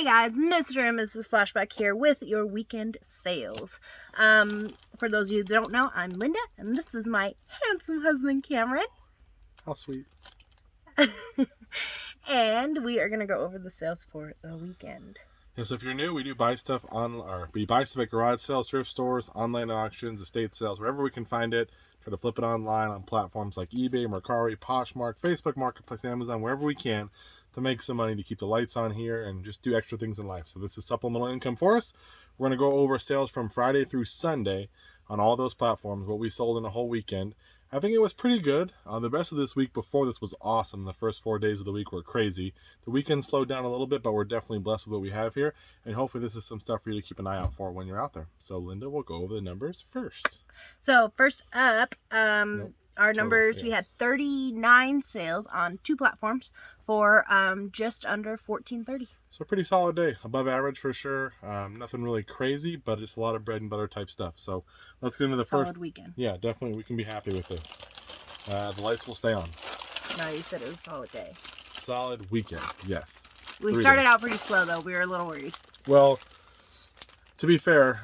Hey guys, Mr. and Mrs. Flashback here with your weekend sales. For those of you that don't know, I'm Linda, and this is my handsome husband, Cameron. How sweet. And we are going to go over the sales for the weekend. Yes, if you're new, we do buy stuff we buy stuff at garage sales, thrift stores, online auctions, estate sales, wherever we can find it. Try to flip it online on platforms like eBay, Mercari, Poshmark, Facebook Marketplace, Amazon, wherever we can to make some money to keep the lights on here and just do extra things in life. So this is supplemental income for us. We're going to go over sales from Friday through Sunday on all those platforms, what we sold in a whole weekend. I think it was pretty good. The rest of this week before this was awesome. The first 4 days of the week were crazy. The weekend slowed down a little bit, but we're definitely blessed with what we have here. And hopefully this is some stuff for you to keep an eye out for when you're out there. So Linda will go over the numbers first. So first up, our numbers, yeah. We had 39 sales on 2 platforms for just under $14.30. So pretty solid day, above average for sure. Nothing really crazy, but just a lot of bread and butter type stuff. So let's get into the solid weekend. Yeah, definitely we can be happy with this. The lights will stay on. No, you said it was a solid day. Solid weekend, yes. We started out pretty slow though. We were a little worried. Well, to be fair,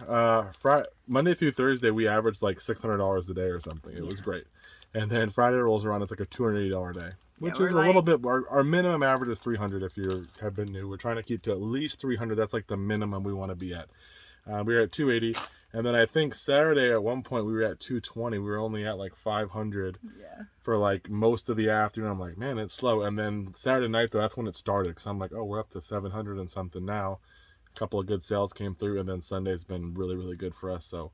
Monday through Thursday we averaged like $600 a day or something. It was great. And then Friday rolls around, it's like a $280 day, which is a little bit. Our minimum average is $300 if you have been new. We're trying to keep to at least $300. That's like the minimum we want to be at. We were at $280, and then I think Saturday at one point we were at $220. We were only at like $500 for like most of the afternoon. I'm like, man, it's slow. And then Saturday night though, that's when it started, because I'm like, oh, we're up to 700 and something now. A couple of good sales came through, and then Sunday's been really, really good for us. So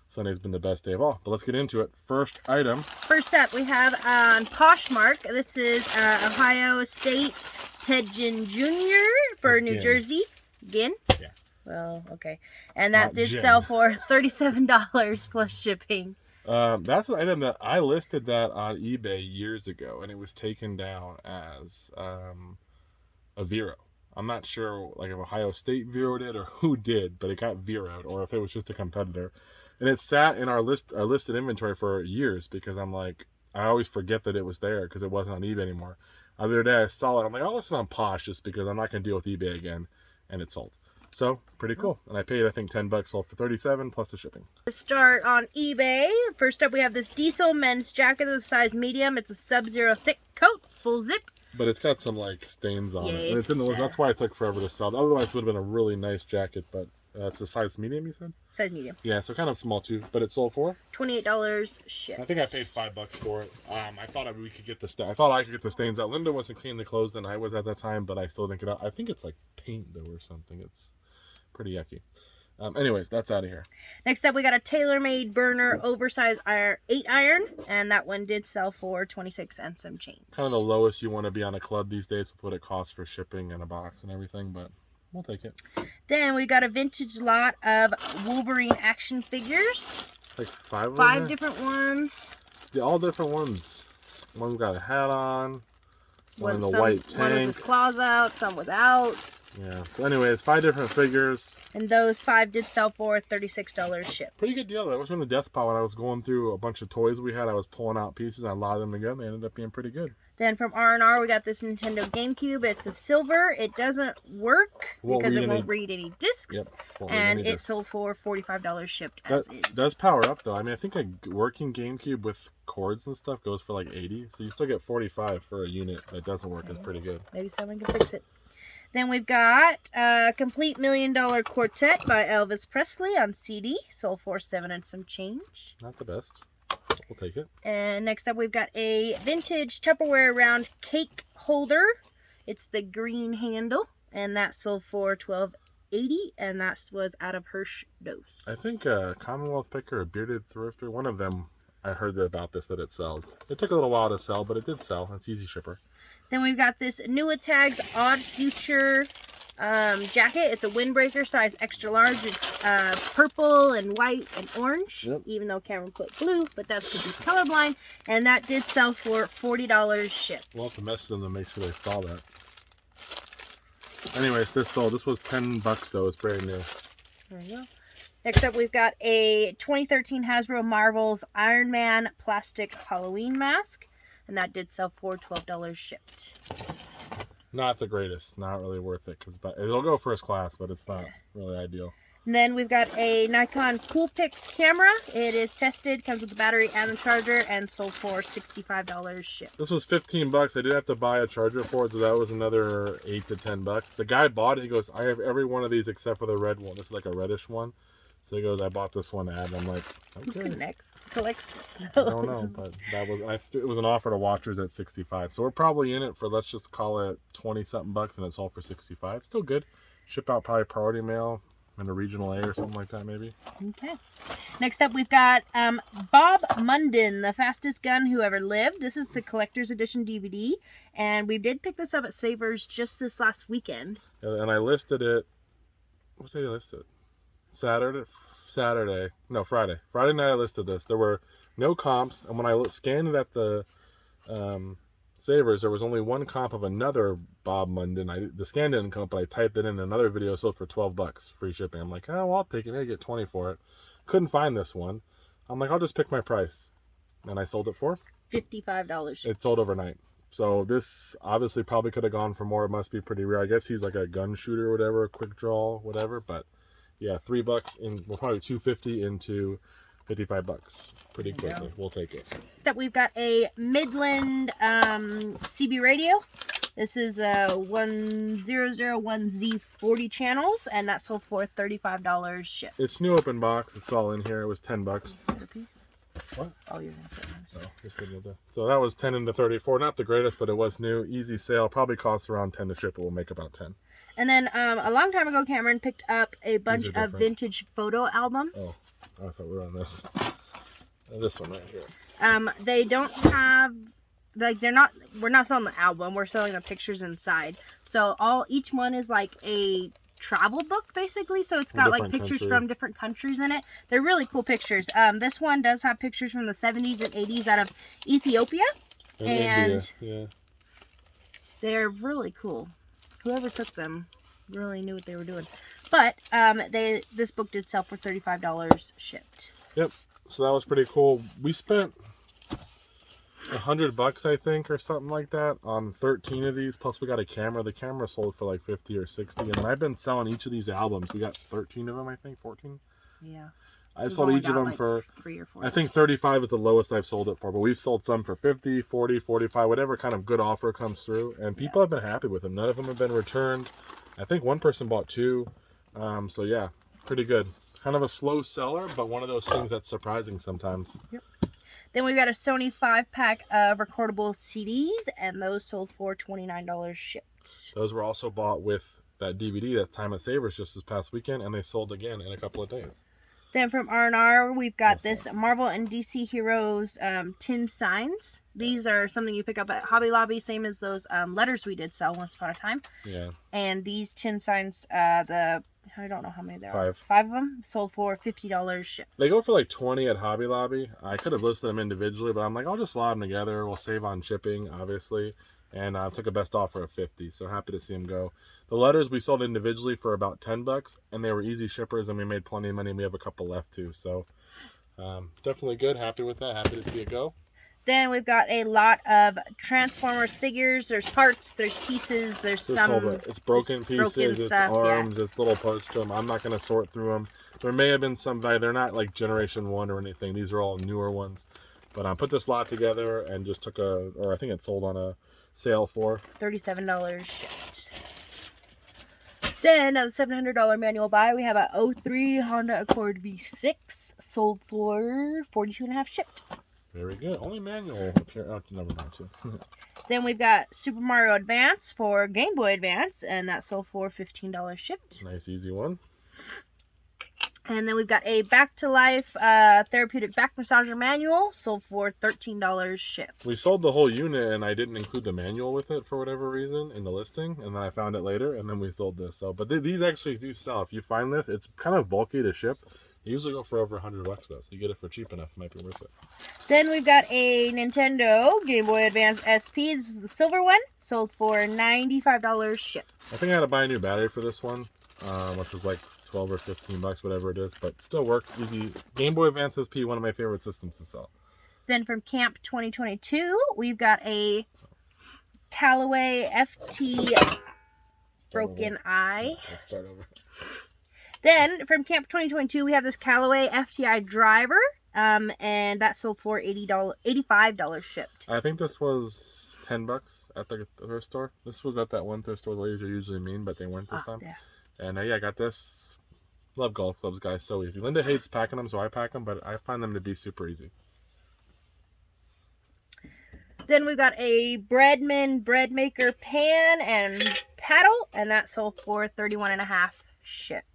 Sunday's been the best day of all. But let's get into it. First item. First up, we have on Poshmark. This is Ohio State Tedgen Jr. for New Jersey. Again? Yeah. Well, okay. And that did sell for $37 plus shipping. That's an item that I listed that on eBay years ago, and it was taken down as a Vero. I'm not sure like if Ohio State Veroed it or who did, but it got Veroed, or if it was just a competitor. And it sat in our listed inventory for years, because I'm like, I always forget that it was there because it wasn't on eBay anymore. The other day I saw it. I'm like, I'll list it on Posh just because I'm not going to deal with eBay again. And it sold. So pretty cool. And I paid, I think, $10, sold for $37 plus the shipping. To start on eBay, first up we have this Diesel men's jacket. This is size medium. It's a sub-zero thick coat, full zip. But it's got some like stains on it. And it's in the, that's why it took forever to sell. Otherwise it would have been a really nice jacket, but it's a size medium, you said? Size medium. Yeah, so kind of small too. But it sold for $28 shipped. I think I paid $5 for it. I thought we could get the I thought I could get the stains out. Linda wasn't cleaning the clothes than I was at that time, but I still didn't get out. I think it's like paint though or something. It's pretty yucky. Anyways, that's out of here. Next up, we got a TaylorMade burner oversized 8-iron, and that one did sell for $26 and some change. Kind of the lowest you want to be on a club these days with what it costs for shipping and a box and everything, but we'll take it. Then we got a vintage lot of Wolverine action figures. Like 5 of them? 5 different ones. Yeah, all different ones. One's got a hat on. One in the white tank. One with his claws out, some without. Yeah. So anyways, 5 different figures. And those 5 did sell for $36 shipped. Pretty good deal though. It was from the death pile when I was going through a bunch of toys we had. I was pulling out pieces. I allowed them to go. They ended up being pretty good. Then from R&R, we got this Nintendo GameCube. It's a silver. It doesn't work because it won't read any discs. Yep, and it sold for $45 shipped as is. It does power up though. I mean, I think a working GameCube with cords and stuff goes for like $80. So you still get $45 for a unit that doesn't work. Is pretty good. Maybe someone can fix it. Then we've got a Complete $1 Million Quartet by Elvis Presley on CD. Sold for $7 and some change. Not the best. We'll take it. And next up, we've got a vintage Tupperware round cake holder. It's the green handle, and that sold for $12.80, and that was out of Hirsch Dose. I think Commonwealth Picker or Bearded Thrifter, one of them, I heard about this, that it sells. It took a little while to sell, but it did sell. It's easy shipper. Then we've got this Nua Tags Odd Future jacket. It's a windbreaker, size extra large. It's purple and white and orange, even though Cameron put blue, but that's because he's colorblind. And that did sell for $40 shipped. We'll have to message them to make sure they saw that. Anyways, this sold. This was $10 though. It's brand new. There you go. Next up, we've got a 2013 Hasbro Marvel's Iron Man plastic Halloween mask. And that did sell for $12 shipped. Not the greatest. Not really worth it because it'll go first class, but it's not really ideal. And then we've got a Nikon Coolpix camera. It is tested, comes with the battery and the charger, and sold for $65 shipped. This was 15 bucks. I did have to buy a charger for it, so that was another 8 to 10 bucks. The guy bought it. He goes, I have every one of these except for the red one. This is like a reddish one. So he goes, I bought this one ad. I'm like, okay. Collects. I don't know, but that was it was an offer to watchers at 65. So we're probably in it for, let's just call it 20 something bucks, and it's all for 65. Still good. Ship out probably priority mail in a regional A or something like that, maybe. Okay. Next up, we've got Bob Munden, the fastest gun who ever lived. This is the collector's edition DVD, and we did pick this up at Savers just this last weekend. And I listed it. What day did I list it? Friday. Friday night I listed this. There were no comps, and when I scanned it at the Savers, there was only one comp of another Bob Munden. The scan didn't come up, but I typed it in another video, sold for 12 bucks, free shipping. I'm like, oh, well, I'll take it. I get 20 for it. Couldn't find this one. I'm like, I'll just pick my price. And I sold it for $55. It sold overnight. So this obviously probably could have gone for more. It must be pretty rare. I guess he's like a gun shooter or whatever, a quick draw, whatever. But yeah, $3 in, well, probably $250 into 55 bucks pretty quickly. We'll take it. That we've got a Midland CB radio. This is a 1001Z 40 channels, and that sold for $35 shipped. It's new open box. It's all in here. It was 10 bucks. What? Oh, you're gonna put no, just so that was 10 into 34. Not the greatest, but it was new. Easy sale. Probably costs around 10 to ship. It will make about 10. And then a long time ago, Cameron picked up a bunch of vintage photo albums. Oh, I thought we were on this. This one right here. They don't have, like, we're not selling the album. We're selling the pictures inside. So each one is like a travel book, basically. So it's got like pictures from different countries in it. They're really cool pictures. This one does have pictures from the 70s and 80s out of Ethiopia. And India, yeah. They're really cool. Whoever took them really knew what they were doing. But this book did sell for $35 shipped. Yep. So that was pretty cool. We spent $100, I think, or something like that on 13 of these. Plus we got a camera. The camera sold for like 50 or 60. And then I've been selling each of these albums. We got 13 of them, I think, 14. Yeah. I sold each of them like for 3 or 4. I think 35 is the lowest I've sold it for, but we've sold some for 50, 40, 45, whatever kind of good offer comes through, and people have been happy with them. None of them have been returned. I think one person bought 2. So yeah, pretty good. Kind of a slow seller, but one of those things that's surprising sometimes. Yep. Then we've got a Sony 5-pack of recordable CDs, and those sold for $29 shipped. Those were also bought with that DVD, that Time at Savers, just this past weekend, and they sold again in a couple of days. Then from R&R, we've got this Marvel and DC Heroes tin signs. These are something you pick up at Hobby Lobby, same as those letters we did sell once upon a time. Yeah. And these tin signs, I don't know how many there are. 5 of them sold for $50 shipped. They go for like 20 at Hobby Lobby. I could have listed them individually, but I'm like, I'll just slot them together. We'll save on shipping, obviously. And I took a best offer of 50, so happy to see them go. The letters we sold individually for about 10 bucks, and they were easy shippers, and we made plenty of money, and we have a couple left too. So definitely good. Happy with that. Happy to see it go. Then we've got a lot of Transformers figures. There's parts, there's pieces, there's it's broken pieces, it's arms, it's little parts to them. I'm not going to sort through them. There may have been some value. They're not like Generation 1 or anything. These are all newer ones. But I put this lot together and just took I think it sold on a sale for $37 shipped. Then on the $700 manual buy, we have a 03 Honda Accord V6 sold for $42.50 shipped. Very good. Only manual up here. Oh, never mind too. Then we've got Super Mario Advance for Game Boy Advance, and that sold for $15 shipped. Nice easy one. And then we've got a Back to Life therapeutic back massager manual, sold for $13 shipped. We sold the whole unit, and I didn't include the manual with it for whatever reason in the listing, and then I found it later, and then we sold this. So, but these actually do sell. If you find this, it's kind of bulky to ship. They usually go for over $100 though, so you get it for cheap enough. It might be worth it. Then we've got a Nintendo Game Boy Advance SP. This is the silver one, sold for $95 shipped. I think I had to buy a new battery for this one, which was like 12 or 15 bucks, whatever it is, but still worked easy. Game Boy Advance SP, one of my favorite systems to sell. Then from Camp 2022, we've got a Callaway FT Broken Eye. Let's start over. Then from Camp 2022, we have this Callaway FTI driver, and that sold for $85 shipped. I think this was $10 at the thrift store. This was at that one thrift store the ladies are usually mean, but they weren't this time. Yeah. And yeah, I got this. Love golf clubs, guys. So easy. Linda hates packing them, so I pack them, but I find them to be super easy. Then we've got a Breadman bread maker pan and paddle, and that sold for $31.50 shipped.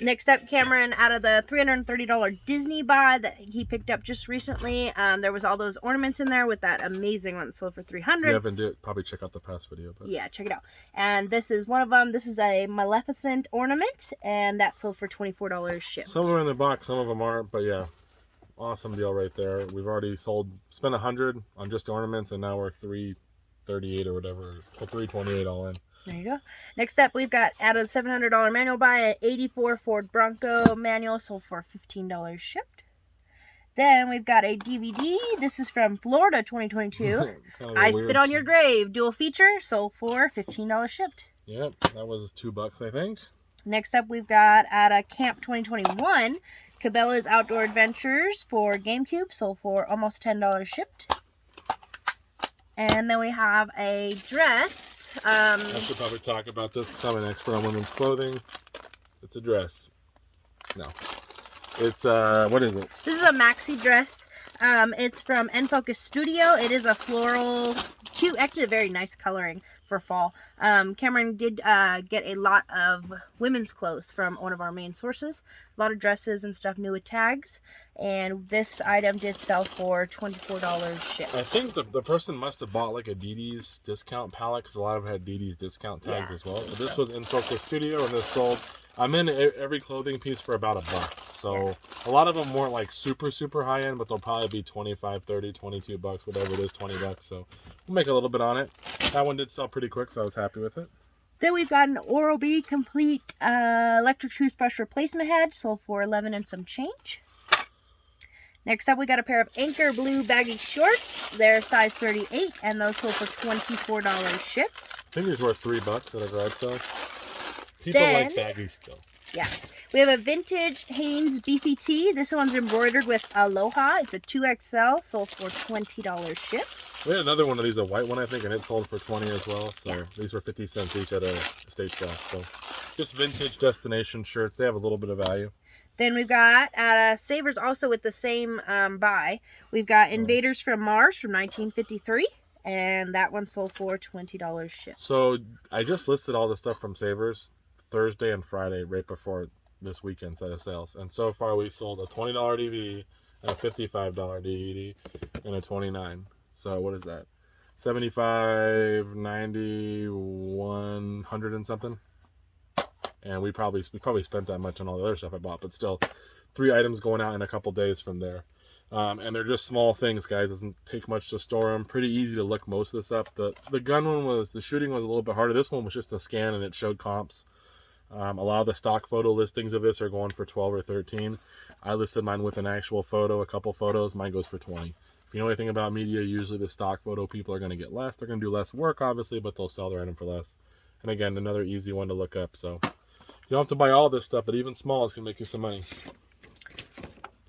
Next up, Cameron, out of the $330 Disney buy that he picked up just recently, there was all those ornaments in there with that amazing one that sold for $300. If you haven't did, probably check out the past video. But yeah, check it out. And this is one of them. This is a Maleficent ornament, and that sold for $24 shipped. Some are in the box, some of them aren't, but yeah, awesome deal right there. We've already spent $100 on just the ornaments, and now we're $338 or whatever, or $328 all in. There you go. Next up, we've got out of the $700 manual buy, an 84 Ford Bronco manual sold for $15 shipped. Then we've got a DVD. This is from Florida 2022. I Spit on Your Grave dual feature sold for $15 shipped. Yep, that was $2, I think. Next up, we've got at a Camp 2021, Cabela's Outdoor Adventures for GameCube sold for almost $10 shipped. And then we have a dress. I should probably talk about this because I'm an expert on women's clothing. It's a dress. No. It's, what is it? This is a maxi dress. It's from Enfocus Studio. It is a floral, cute, actually a very nice coloring for fall. Cameron did get a lot of women's clothes from one of our main sources. A lot of dresses and stuff new with tags. And this item did sell for $24 shipped. I think the person must have bought like a DD's discount palette because a lot of them had DD's discount tags as well. But this was in Focus Studio and this sold. I'm in every clothing piece for about $1. So a lot of them weren't like super high end, but they'll probably be 25, 30, 22 bucks, whatever it is, $20. So we'll make a little bit on it. That one did sell pretty quick, so I was happy with it. Then we've got an Oral-B Complete electric toothbrush replacement head, sold for $11 and some change. Next up, we got a pair of Anchor Blue baggy shorts. They're size 38, and those sold for $24 shipped. I think these were $3 at a garage sale. People like baggies still. Yeah. We have a vintage Hanes beefy tee. This one's embroidered with Aloha. It's a 2XL, sold for $20 shipped. We had another one of these, a white one, I think, and it sold for $20 as well. So yeah. These were 50 cents each at a estate sale. So just vintage destination shirts. They have a little bit of value. Then we've got at Savers also with the same buy. We've got Invaders from Mars from 1953. And that one sold for $20 shipped. So I just listed all the stuff from Savers Thursday and Friday right before this weekend set of sales. And so far we sold a $20 DVD and a $55 DVD and a $29. So what is that? 75, 90, 100 and something. And we probably spent that much on all the other stuff I bought, but still 3 items going out in a couple days from there. And they're just small things, guys. Doesn't take much to store them. Pretty easy to look most of this up. The gun one the shooting was a little bit harder. This one was just a scan and it showed comps. A lot of the stock photo listings of this are going for 12 or 13. I listed mine with an actual photo, a couple photos. Mine goes for 20. If you know anything about media, usually the stock photo people are going to get less. They're going to do less work, obviously, but they'll sell their item for less. And again, another easy one to look up. So you don't have to buy all this stuff, but even small is going to make you some money.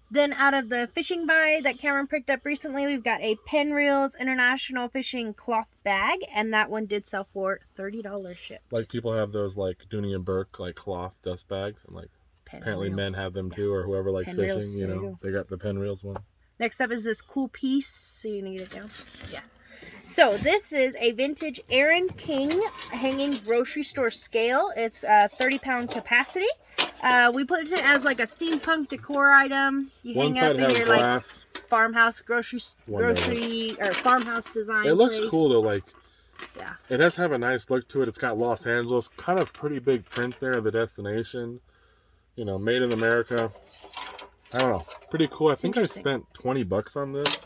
Then out of the fishing buy that Cameron picked up recently, we've got a Penreels International Fishing Cloth Bag, and that one did sell for $30 shipped. Like people have those like Dooney and Burke like cloth dust bags, and like apparently men have them too, or whoever likes fishing, you know, they got the Penreels one. Next up is this cool piece. So you need to get it down. Yeah. So this is a vintage Aaron King hanging grocery store scale. It's 30-pound capacity. We put it as like a steampunk decor item. You hang up in your glass, like farmhouse grocery or farmhouse design. It looks cool though. Like, yeah, it does have a nice look to it. It's got Los Angeles, kind of pretty big print there. The destination, you know, made in America. I don't know, pretty cool. I think I spent $20 on this.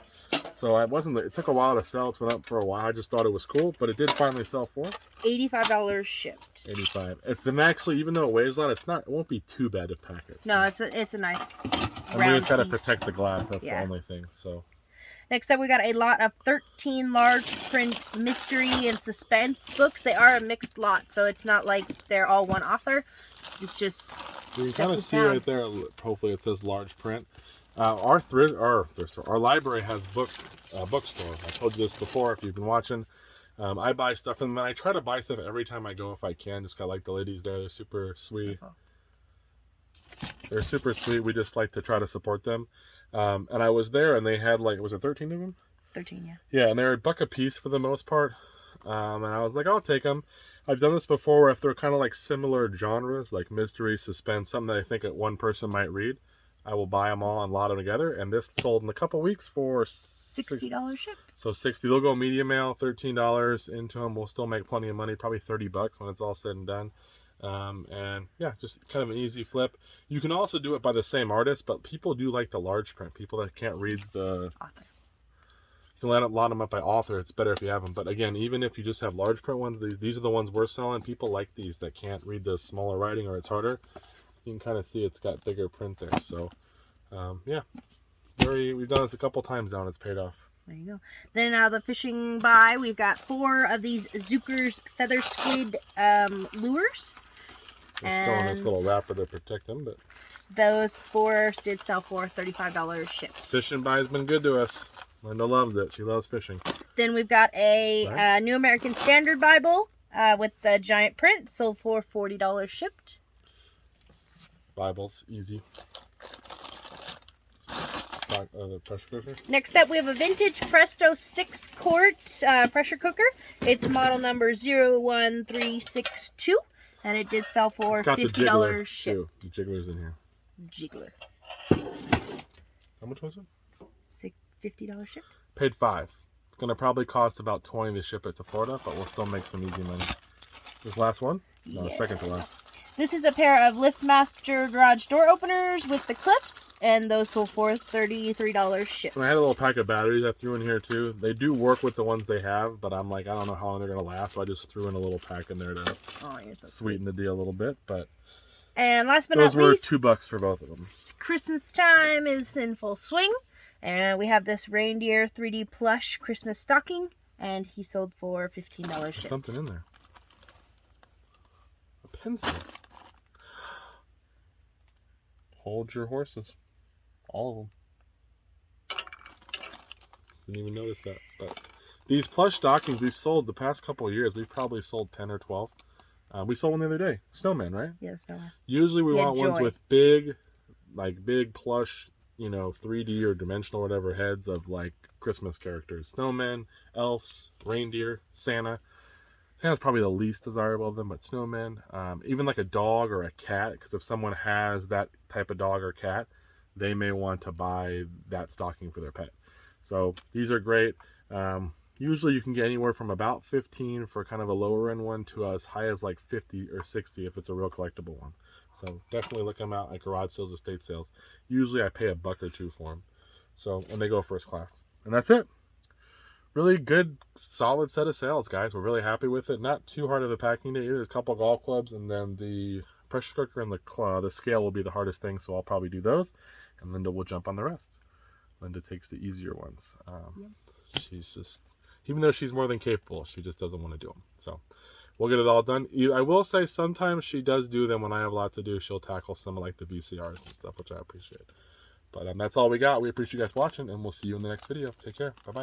So it took a while to sell. It's been up for a while. I just thought it was cool, but it did finally sell for $85 shipped. 85. It's actually, even though it weighs a lot, it won't be too bad to pack it. No, it's a nice round piece. Just gotta protect the glass. That's the only thing. So Next up, we got a lot of 13 large print mystery and suspense books. They are a mixed lot, so it's not like they're all one author. It's just you can kind of see right there. Hopefully, it says large print. Our library has bookstore. I told you this before if you've been watching. I buy stuff from them, and I try to buy stuff every time I go if I can. Just got like the ladies there. They're super sweet. They're super sweet. We just like to try to support them. And I was there, and they had like, was it 13 of them? 13, yeah. Yeah, and they're $1 a piece for the most part. And I was like, I'll take them. I've done this before where if they're kind of like similar genres, like mystery, suspense, something that I think that one person might read, I will buy them all and lot them together. And this sold in a couple weeks for $60 shipped. So $60. They'll go medium mail, $13 into them. We'll still make plenty of money, probably $30 when it's all said and done. And yeah, just kind of an easy flip. You can also do it by the same artist, but people do like the large print. People that can't read the author. You can lot them up by author. It's better if you have them. But again, even if you just have large print ones, these are the ones we're selling. People like these that can't read the smaller writing or it's harder. You can kind of see it's got bigger print there. So yeah, we've done this a couple times now and it's paid off. There you go. Then the fishing buy, we've got 4 of these Zucker's feather squid lures. They're still in this little wrapper to protect them, but those 4 did sell for $35 shipped. Fishing buy has been good to us. Linda loves it. She loves fishing. Then we've got a New American Standard Bible with the giant print, sold for $40 shipped. Bibles, easy. The pressure cooker. Next up, we have a vintage Presto 6-quart pressure cooker. It's model number 01362, and it did sell for $50 shipped. The jiggler's in here. Jiggler. How much was it? $50 shipped. Paid $5. It's gonna probably cost about $20 to ship it to Florida, but we'll still make some easy money. This last one? No, yeah. Second to last. This is a pair of LiftMaster garage door openers with the clips, and those sold for $33 shipped. And I had a little pack of batteries I threw in here too. They do work with the ones they have, but I'm like, I don't know how long they're gonna last, so I just threw in a little pack in there to sweeten the deal a little bit. But and last but not least, those were $2 for both of them. Christmas time is in full swing, and we have this reindeer 3D plush Christmas stocking, and he sold for $15 shipped. Something in there. A pencil. Hold your horses. All of them. Didn't even notice that. But these plush stockings we've sold the past couple of years. We've probably sold 10 or 12. We sold one the other day. Snowman, right? Yeah, snowman. Usually we want ones with big plush, 3D or dimensional whatever heads of like Christmas characters. Snowmen, elves, reindeer, Santa. Santa's probably the least desirable of them, but snowmen, even like a dog or a cat, because if someone has that type of dog or cat, they may want to buy that stocking for their pet. So these are great. Usually you can get anywhere from about 15 for kind of a lower end one to as high as like 50 or 60 if it's a real collectible one. So definitely look them out at garage sales, estate sales. Usually I pay $1 or $2 for them. So, and they go first class. And that's it. Really good, solid set of sales, guys. We're really happy with it. Not too hard of a packing day. There's a couple golf clubs, and then the pressure cooker and the scale will be the hardest thing, so I'll probably do those, and Linda will jump on the rest. Linda takes the easier ones. She's just, even though she's more than capable, she just doesn't want to do them. So we'll get it all done. I will say sometimes she does do them when I have a lot to do. She'll tackle some of like the VCRs and stuff, which I appreciate. But that's all we got. We appreciate you guys watching, and we'll see you in the next video. Take care. Bye-bye.